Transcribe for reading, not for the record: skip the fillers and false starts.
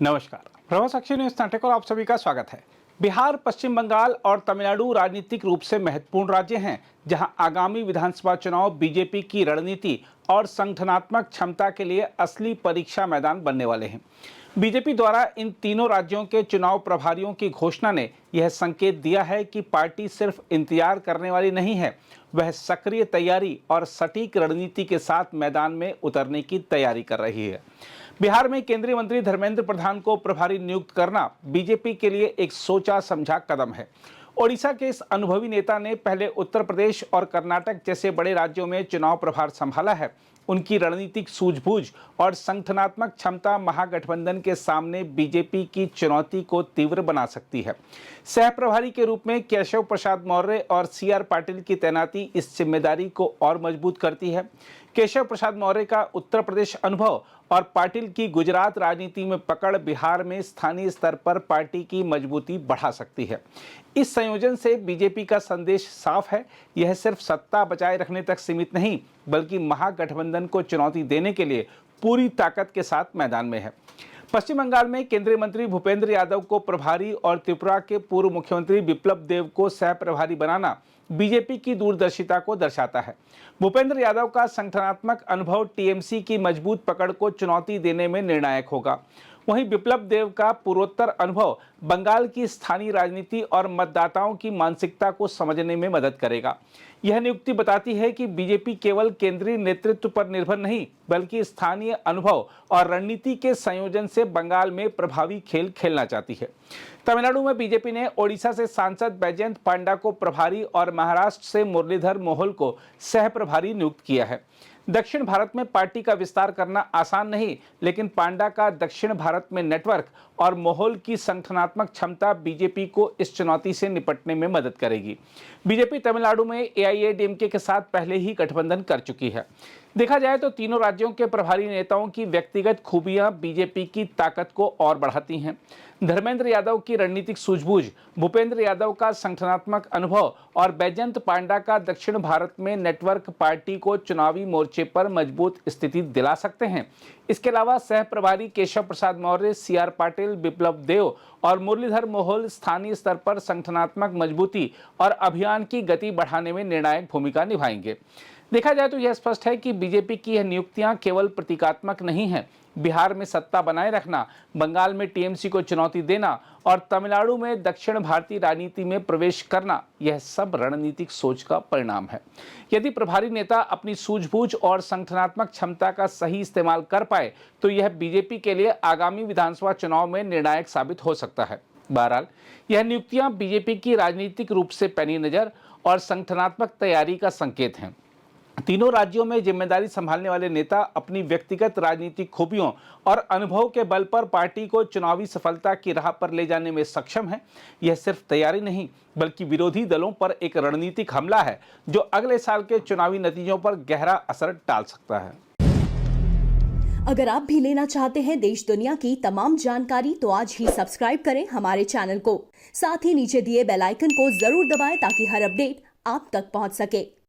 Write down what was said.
नमस्कार, प्रभास अक्षय न्यूज नाटक और आप सभी का स्वागत है। बिहार, पश्चिम बंगाल और तमिलनाडु राजनीतिक रूप से महत्वपूर्ण राज्य हैं, जहां आगामी विधानसभा चुनाव बीजेपी की रणनीति और संगठनात्मक क्षमता के लिए असली परीक्षा मैदान बनने वाले हैं। बीजेपी द्वारा इन तीनों राज्यों के चुनाव प्रभारियों की घोषणा ने यह संकेत दिया है कि पार्टी सिर्फ इंतजार करने वाली नहीं है, वह सक्रिय तैयारी और सटीक रणनीति के साथ मैदान में उतरने की तैयारी कर रही है। बिहार में केंद्रीय मंत्री धर्मेंद्र प्रधान को प्रभारी नियुक्त करना बीजेपी के लिए एक सोचा समझा कदम है। ओडिशा के इस अनुभवी नेता ने पहले उत्तर प्रदेश और कर्नाटक जैसे बड़े राज्यों में चुनाव प्रभार संभाला है। उनकी रणनीतिक सूझबूझ और संगठनात्मक क्षमता महागठबंधन के सामने बीजेपी की चुनौती को तीव्र बना सकती है। सह प्रभारी के रूप में केशव प्रसाद मौर्य और सीआर पाटिल की तैनाती इस जिम्मेदारी को और मजबूत करती है। केशव प्रसाद मौर्य का उत्तर प्रदेश अनुभव और पाटिल की गुजरात राजनीति में पकड़ बिहार में स्थानीय स्तर पर पार्टी की मजबूती बढ़ा सकती है। इस संयोजन से बीजेपी का संदेश साफ है, यह सिर्फ सत्ता बचाए रखने तक सीमित नहीं, बल्कि महागठबंधन को चुनौती देने के लिए पूरी ताकत के साथ मैदान में है। पश्चिम बंगाल में केंद्रीय मंत्री भूपेंद्र यादव को प्रभारी और त्रिपुरा के पूर्व मुख्यमंत्री बिप्लब देब को सह प्रभारी बनाना बीजेपी की दूरदर्शिता को दर्शाता है। भूपेंद्र यादव का संगठनात्मक अनुभव टीएमसी की मजबूत पकड़ को चुनौती देने में निर्णायक होगा। वहीं बिप्लब देब का पूर्वोत्तर अनुभव बंगाल की स्थानीय राजनीति और मतदाताओं की मानसिकता को समझने में मदद करेगा। यह नियुक्ति बताती है कि बीजेपी केवल केंद्रीय नेतृत्व पर निर्भर नहीं, बल्कि स्थानीय अनुभव और रणनीति के संयोजन से बंगाल में प्रभावी खेल खेलना चाहती है। तमिलनाडु में बीजेपी ने ओडिशा से सांसद बैजयंत पांडा को प्रभारी और महाराष्ट्र से मुरलीधर मोहोल को सह प्रभारी नियुक्त किया है। दक्षिण भारत में पार्टी का विस्तार करना आसान नहीं, लेकिन पांडा का दक्षिण भारत में नेटवर्क और मोहोल की संगठनात्मक क्षमता बीजेपी को इस चुनौती से निपटने में मदद करेगी। बीजेपी तमिलनाडु में एआईएडीएमके के साथ पहले ही गठबंधन कर चुकी है। देखा जाए तो तीनों राज्यों के प्रभारी नेताओं की व्यक्तिगत खूबियां बीजेपी की ताकत को और बढ़ाती हैं। धर्मेंद्र यादव की रणनीतिक सूझबूझ, भूपेंद्र यादव का संगठनात्मक अनुभव और बैजयंत पांडा का दक्षिण भारत में नेटवर्क पार्टी को चुनावी मोर्चे पर मजबूत स्थिति दिला सकते हैं। इसके अलावा सह प्रभारी केशव प्रसाद मौर्य, सीआर पाटिल, बिप्लब देव और मुरलीधर मोहोल स्थानीय स्तर पर संगठनात्मक मजबूती और अभियान की गति बढ़ाने में निर्णायक भूमिका निभाएंगे। देखा जाए तो यह स्पष्ट है कि बीजेपी की यह नियुक्तियां केवल प्रतीकात्मक नहीं हैं। बिहार में सत्ता बनाए रखना, बंगाल में टीएमसी को चुनौती देना और तमिलनाडु में दक्षिण भारतीय राजनीति में प्रवेश करना, यह सब रणनीतिक सोच का परिणाम है। यदि प्रभारी नेता अपनी सूझबूझ और संगठनात्मक क्षमता का सही इस्तेमाल कर पाए तो यह बीजेपी के लिए आगामी विधानसभा चुनाव में निर्णायक साबित हो सकता है। बहरहाल, यह नियुक्तियां बीजेपी की राजनीतिक रूप से पैनी नजर और संगठनात्मक तैयारी का संकेत हैं। तीनों राज्यों में जिम्मेदारी संभालने वाले नेता अपनी व्यक्तिगत राजनीतिक खूबियों और अनुभव के बल पर पार्टी को चुनावी सफलता की राह पर ले जाने में सक्षम है। यह सिर्फ तैयारी नहीं, बल्कि विरोधी दलों पर एक रणनीतिक हमला है, जो अगले साल के चुनावी नतीजों पर गहरा असर डाल सकता है। अगर आप भी लेना चाहते हैं देश दुनिया की तमाम जानकारी, तो आज ही सब्सक्राइब करें हमारे चैनल को। साथ ही नीचे दिए बेल आइकन को जरूर दबाएं ताकि हर अपडेट आप तक पहुंच सके।